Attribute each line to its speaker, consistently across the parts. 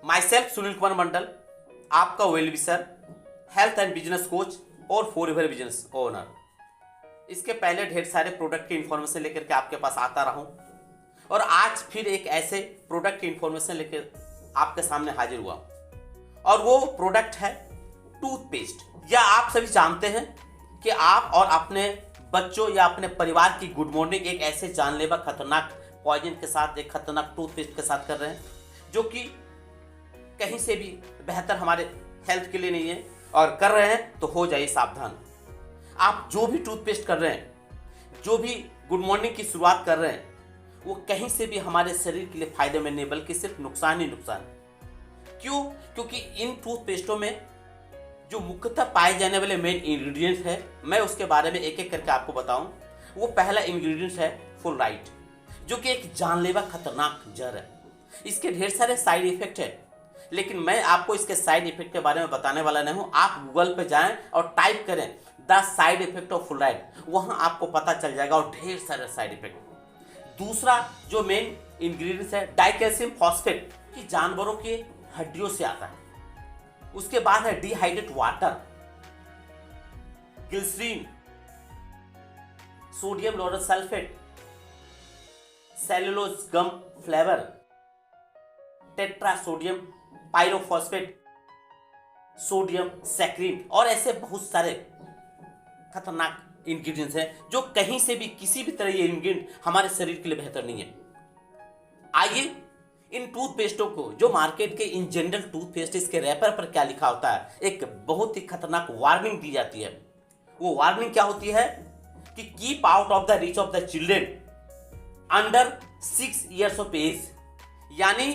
Speaker 1: My self Sunil Kumar Mandal, आपका well wisher, health and business coach और forever business owner. इसके पहले ढेर सारे प्रोडक्ट की इन्फॉर्मेशन लेकर के आपके पास आता रहा हूँ और आज फिर एक ऐसे प्रोडक्ट की इन्फॉर्मेशन लेकर आपके सामने हाजिर हुआ और वो प्रोडक्ट है टूथपेस्ट। या आप सभी जानते हैं कि आप और अपने बच्चों या अपने परिवार की गुड मॉर्निंग एक ऐसे जानलेवा खतरनाक पॉइजन के साथ, एक खतरनाक टूथपेस्ट के साथ कर रहे हैं जो कि कहीं से भी बेहतर हमारे हेल्थ के लिए नहीं है, और कर रहे हैं तो हो जाइए सावधान। आप जो भी टूथपेस्ट कर रहे हैं, जो भी गुड मॉर्निंग की शुरुआत कर रहे हैं, वो कहीं से भी हमारे शरीर के लिए फायदे में नहीं बल्कि सिर्फ नुकसान ही नुकसान। क्यों? क्योंकि इन टूथपेस्टों में जो मुख्यतः पाए जाने वाले मेन इंग्रेडिएंट्स है, मैं उसके बारे में एक एक करके आपको बताऊं। वो पहला इंग्रेडिएंट्स है फ्लोराइड, जो कि एक जानलेवा खतरनाक जहर है। इसके ढेर सारे साइड इफेक्ट है, लेकिन मैं आपको इसके साइड इफेक्ट के बारे में बताने वाला नहीं हूं। आप गूगल पे जाएं और टाइप करें the side effect of fluoride, वहां आपको पता चल जाएगा और ढेर सारे साइड इफेक्ट। दूसरा जो मेन इंग्रेडिएंट्स है डाइकैल्शियम फॉस्फेट, कि जानवरों की हड्डियों से आता है। उसके बाद है dehydrate water, glycerine, sodium lauryl sulphate, cellulose gum flavour, tetra sodium pyrophosphate, sodium saccharin और ऐसे बहुत सारे खतरनाक इंग्रेडिएंट्स हैं जो कहीं से भी किसी भी तरह ये इंग्रेडिएंट हमारे शरीर के लिए बेहतर नहीं है। आइए इन टूथपेस्टों को, जो मार्केट के इन जनरल टूथपेस्ट, इसके रैपर पर क्या लिखा होता है, एक बहुत ही खतरनाक वार्निंग दी जाती है। वो वार्निंग क्या होती है कि keep out of the reach of the children under 6 years of age, यानी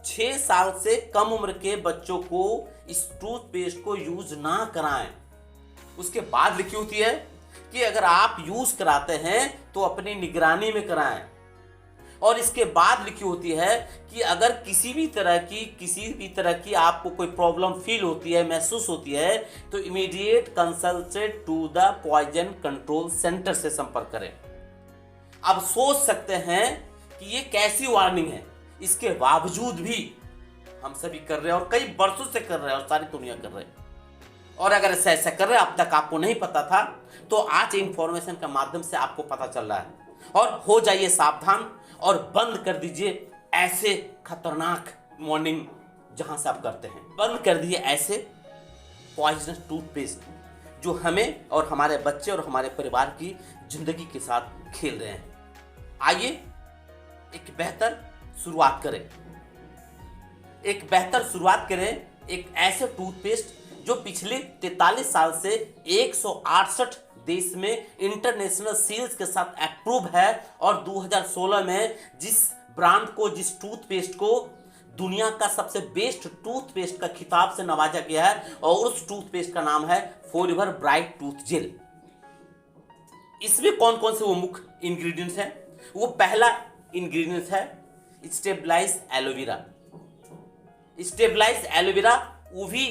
Speaker 1: 6 साल से कम उम्र के बच्चों को इस टूथपेस्ट को यूज ना कराएं। उसके बाद लिखी होती है कि अगर आप यूज कराते हैं तो अपनी निगरानी में कराएं, और इसके बाद लिखी होती है कि अगर किसी भी तरह की आपको कोई प्रॉब्लम फील होती है, महसूस होती है, तो immediate consult to the poison control centre से संपर्क करें। अब सोच सकते हैं कि ये कैसी वार्निंग है, इसके बावजूद भी हम सभी कर रहे हैं और कई वर्षों से कर रहे हैं और सारी दुनिया कर रहे हैं। और अगर ऐसा कर रहे हैं, अब तक आपको नहीं पता था, तो आज इंफॉर्मेशन के माध्यम से आपको पता चल रहा है। और हो जाइए सावधान और बंद कर दीजिए ऐसे खतरनाक मॉर्निंग जहां से आप करते हैं। बंद कर दिए ऐसे पॉइजनस टूथपेस्ट जो हमें और हमारे बच्चे और हमारे परिवार की जिंदगी के साथ खेल रहे हैं। आइए एक बेहतर शुरुआत करें एक ऐसे टूथपेस्ट जो पिछले 43 साल से 168 देश में इंटरनेशनल सील्स के साथ अप्रूव है, और 2016 में जिस टूथपेस्ट को दुनिया का सबसे बेस्ट टूथपेस्ट का खिताब से नवाजा गया है, और उस टूथपेस्ट का नाम है फॉरएवर ब्राइट टूथ जेल। इसमें कौन कौन से वो मुख्य इंग्रेडिएंट्स हैं? वो पहला इंग्रेडिएंट्स है स्टेबलाइज एलोवेरा। स्टेबलाइज एलोवेरा, वो भी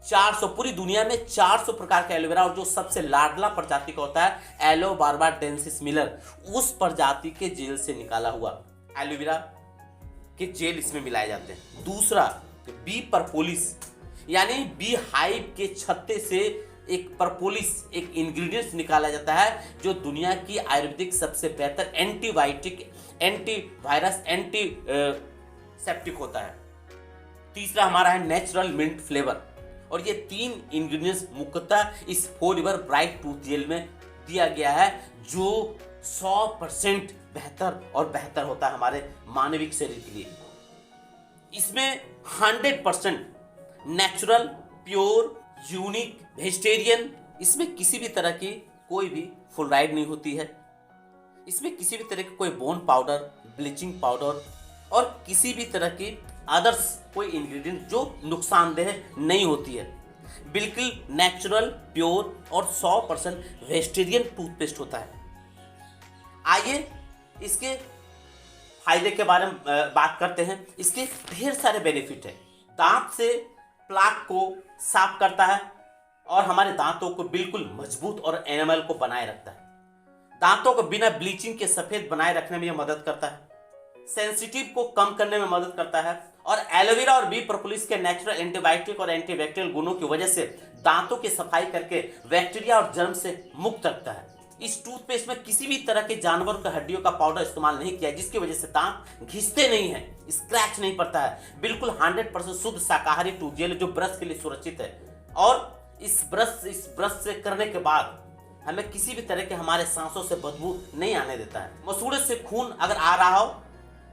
Speaker 1: 400, पूरी दुनिया में 400 प्रकार का एलोवेरा, और जो सबसे लाडला प्रजाति का होता है एलो बार्बाडेंसिस मिलर, उस प्रजाति के जेल से निकाला हुआ एलोवेरा के जेल इसमें मिलाए जाते हैं। दूसरा बी परपोलिस, यानी बी हाइव के छत्ते से एक परपोलिस, एक इंग्रेडिएंट्स निकाला जाता है जो दुनिया की आयुर्वेदिक सबसे बेहतर एंटीबायोटिक, एंटीवायरस, एंटी सेप्टिक होता है। तीसरा हमारा है नेचुरल मिंट फ्लेवर, और ये 3 इंग्रेडिएंट्स मुख्यतः इस फॉरएवर ब्राइट टूथ जेल में दिया गया है, जो 100% बेहतर होता है हमारे मानविक शरीर के लिए। इसमें 100% नेचुरल, प्योर, यूनिक, वेजिटेरियन, इसमें किसी भी तरह की कोई भी फ्लोराइड नहीं होती है। इसमें किसी भी तरह की कोई बोन पाउडर, ब्लीचिंग पाउडर और किसी भी तरह की अदर्स कोई इंग्रेडिएंट जो नुकसानदेह नहीं होती है। बिल्कुल नेचुरल, प्योर और 100% वेजिटेरियन टूथपेस्ट होता है। आइए इसके फायदे के बारे में बात करते हैं। इसके ढेर सारे बेनिफिट है। दांत से प्लाक को साफ करता है और हमारे दांतों को बिल्कुल मजबूत और एनामल को बनाए रखता है। दांतों को बिना ब्लीचिंग के सफेद बनाए रखने में यह मदद करता है। सेंसिटिव को कम करने में मदद करता है और एलोवेरा और बी प्रोपोलिस के नेचुरल एंटीबायोटिक और एंटीबैक्टीरियल गुणों की वजह से दांतों की सफाई करके बैक्टीरिया और जर्म से मुक्त रखता है। इस टूथपेस्ट में किसी भी तरह के जानवर की हड्डियों का पाउडर इस्तेमाल नहीं किया, जिसकी वजह से दांत घिसते नहीं है, स्क्रैच नहीं पड़ता है। बिल्कुल 100% शुद्ध शाकाहारी टूथ जेल जो ब्रश के लिए सुरक्षित है और इस ब्रश से करने के बाद हमें किसी भी तरह के हमारे सांसों से बदबू नहीं आने देता है। मसूड़े से खून अगर आ रहा हो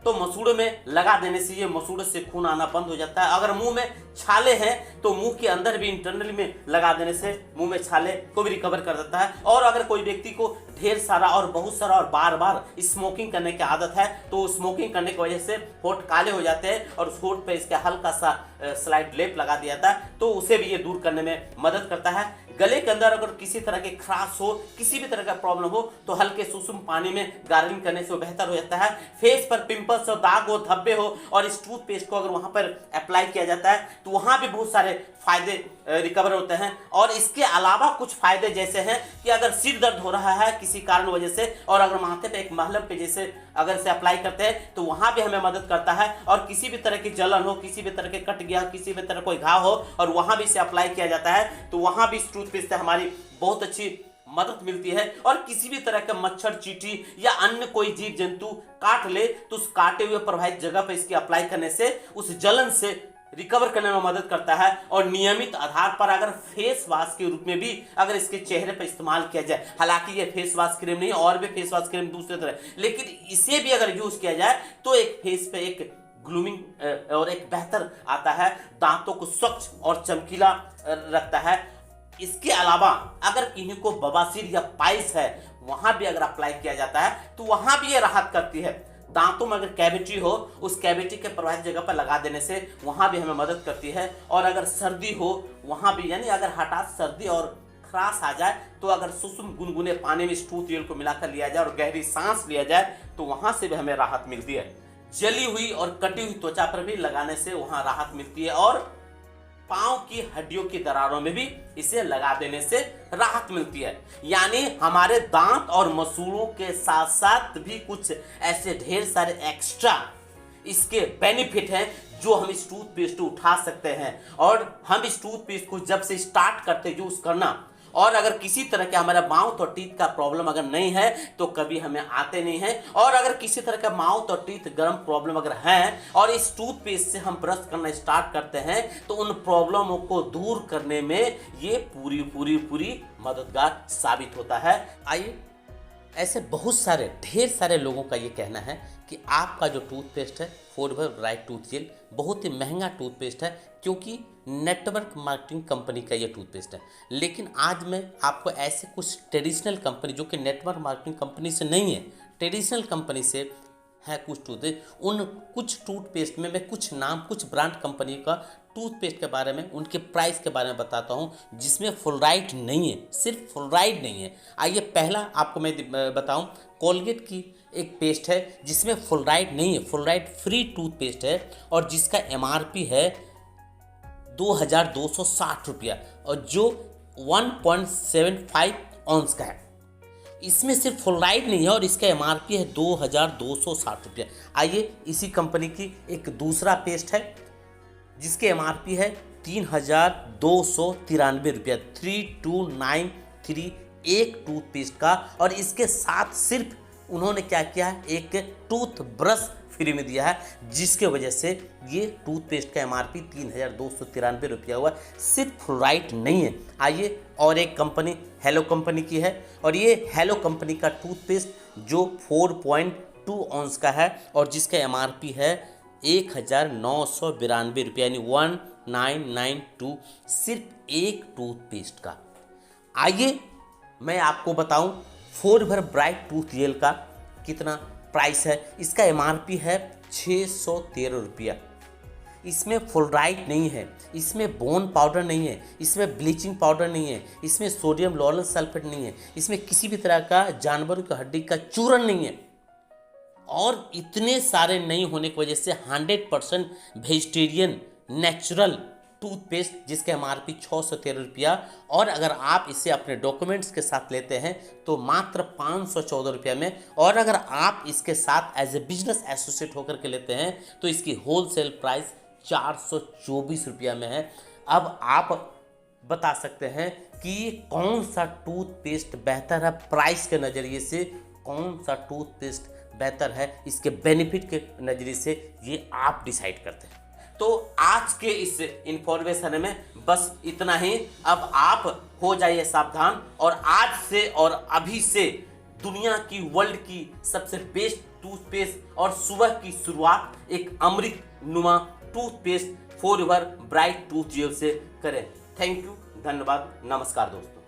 Speaker 1: तो मसूड़े में लगा देने से ये मसूड़े से खून आना बंद हो जाता है। अगर मुंह में छाले हैं तो मुंह के अंदर भी इंटरनली में लगा देने से मुंह में छाले को भी रिकवर कर देता है। और अगर कोई व्यक्ति को ढेर सारा और बहुत सारा और बार बार स्मोकिंग करने की आदत है तो स्मोकिंग करने की वजह से होठ काले हो जाते हैं और उस होठ पे इसका हल्का सा स्लाइड लेप लगा दिया जाता है तो उसे भी ये दूर करने में मदद करता है। गले के अंदर अगर किसी तरह के खराश हो, किसी भी तरह का प्रॉब्लम हो तो हल्के सुसुम पानी में गार्गलिंग करने से वो बेहतर हो जाता है। फेस पर पिंपल्स हो, दाग हो, धब्बे हो और इस टूथपेस्ट को अगर वहां पर अप्लाई किया जाता है तो वहां भी बहुत सारे फायदे रिकवर होते हैं। और इसके अलावा कुछ फायदे जैसे हैं कि अगर सिर दर्द हो रहा है किसी कारण वजह से और अगर माथे पे एक महलम पे जैसे अगर इसे अप्लाई करते हैं तो वहां भी हमें मदद करता है। और किसी भी तरह की जलन हो, किसी भी तरह के कट गया, किसी भी तरह कोई घाव हो और वहां भी इसे अप्लाई किया जाता है तो वहां भी इस टूथपेस्ट से हमारी बहुत अच्छी मदद मिलती है। और किसी भी तरह का मच्छर, चींटी या अन्य कोई जीव जंतु काट ले तो उस काटे हुए प्रभावित जगह पर इसकी अप्लाई करने से उस जलन से रिकवर करने में मदद करता है। और नियमित आधार पर अगर फेस वॉश के रूप में भी अगर इसके चेहरे पर इस्तेमाल किया जाए, हालांकि ये फेस वॉश क्रीम नहीं और भी फेस वॉश क्रीम दूसरे तरह, लेकिन इसे भी अगर यूज किया जाए तो एक फेस पे एक ग्लूमिंग और एक बेहतर आता है, दांतों को स्वच्छ और चमकीला रखता है। इसके अलावा अगर किन्हीं को बवासीर या पाइल्स है वहां भी अगर अप्लाई किया जाता है तो वहां भी ये राहत करती है। दांतों में अगर कैविटी हो उस कैविटी के प्रभावित जगह पर लगा देने से वहां भी हमें मदद करती है। और अगर सर्दी हो वहां भी, यानी अगर हठात सर्दी और खराश आ जाए तो अगर सुसुम गुनगुने पानी में इस टूथ जेल को मिलाकर लिया जाए और गहरी सांस लिया जाए तो वहां से भी हमें राहत मिलती है। जली हुई और कटी हुई त्वचा पर भी लगाने से वहां राहत मिलती है और पांव की हड्डियों की दरारों में भी इसे लगा देने से राहत मिलती है। यानी हमारे दांत और मसूड़ों के साथ साथ भी कुछ ऐसे ढेर सारे एक्स्ट्रा इसके बेनिफिट हैं जो हम इस टूथपेस्ट उठा सकते हैं। और हम इस टूथपेस्ट को जब से स्टार्ट करते यूज करना, और अगर किसी तरह के हमारा माउथ और टीथ का प्रॉब्लम अगर नहीं है तो कभी हमें आते नहीं है। और अगर किसी तरह का माउथ और टीथ गर्म प्रॉब्लम अगर है और इस टूथपेस्ट से हम ब्रश करना स्टार्ट करते हैं तो उन प्रॉब्लमों को दूर करने में ये पूरी मददगार साबित होता है। आइए, ऐसे बहुत सारे ढेर सारे लोगों का ये कहना है कि आपका जो टूथपेस्ट है फॉरएवर ब्राइट टूथ जेल बहुत ही महंगा टूथपेस्ट है क्योंकि नेटवर्क मार्केटिंग कंपनी का ये टूथपेस्ट है। लेकिन आज मैं आपको ऐसे कुछ ट्रेडिशनल कंपनी जो कि नेटवर्क मार्केटिंग कंपनी से नहीं है, ट्रेडिशनल कंपनी से है कुछ टूथपेस्ट, उन कुछ टूथपेस्ट में मैं कुछ नाम, कुछ ब्रांड कंपनी का टूथपेस्ट के बारे में, उनके प्राइस के बारे में बताता हूं जिसमें फ्लोराइड नहीं है, सिर्फ फ्लोराइड नहीं है। आइए पहला आपको मैं बताऊं, कोलगेट की एक पेस्ट है जिसमें फ्लोराइड नहीं है, फ्लोराइड फ्री टूथपेस्ट है और जिसका एमआरपी है 2260 रुपया और जो 1.75 ऑन्स का है। इसमें सिर्फ फ्लोराइड नहीं है और इसका एमआरपी है 2260 रुपया। आइए इसी कंपनी की एक दूसरा पेस्ट है जिसके एमआरपी है 3293 रुपया, 3293 एक टूथपेस्ट का। और इसके साथ सिर्फ उन्होंने क्या किया है, एक टूथ ब्रश फ्री में दिया है जिसके वजह से ये टूथपेस्ट का एमआरपी 3293 रुपया हुआ। सिर्फ फ्लोराइड नहीं है। आइए और एक कंपनी हेलो कंपनी की है और ये हेलो कंपनी का टूथपेस्ट जो 4.2 ऑन्स का है और जिसका एमआरपी है 1992 रुपया, यानी 1992 सिर्फ एक टूथपेस्ट का। आइए मैं आपको बताऊं फॉरएवर ब्राइट टूथ जेल का कितना प्राइस है। इसका एमआरपी है 613 रुपया। इसमें फ्लोराइड नहीं है, इसमें बोन पाउडर नहीं है, इसमें ब्लीचिंग पाउडर नहीं है, इसमें सोडियम लॉरेल सल्फेट नहीं है, इसमें किसी भी तरह का जानवरों की हड्डी का चूर्ण नहीं है। और इतने सारे नहीं होने की वजह से 100% वेजिटेरियन नेचुरल टूथपेस्ट जिसके एमआरपी 613 रुपया, और अगर आप इसे अपने डॉक्यूमेंट्स के साथ लेते हैं तो मात्र 514 रुपया में, और अगर आप इसके साथ एज ए बिजनेस एसोसिएट होकर के लेते हैं तो इसकी होलसेल प्राइस 424 रुपया में है। अब आप बता सकते हैं कि कौन सा टूथपेस्ट बेहतर है प्राइस के नज़रिए से, कौन सा टूथपेस्ट बेहतर है इसके बेनिफिट के नज़रिए से, ये आप डिसाइड करते हैं। तो आज के इस इंफॉर्मेशन में बस इतना ही। अब आप हो जाइए सावधान, और आज से और अभी से दुनिया की, वर्ल्ड की सबसे बेस्ट टूथपेस्ट और सुबह की शुरुआत एक अमृत नुमा toothpaste forever bright tooth gel से करें। थैंक यू, धन्यवाद, नमस्कार दोस्तों।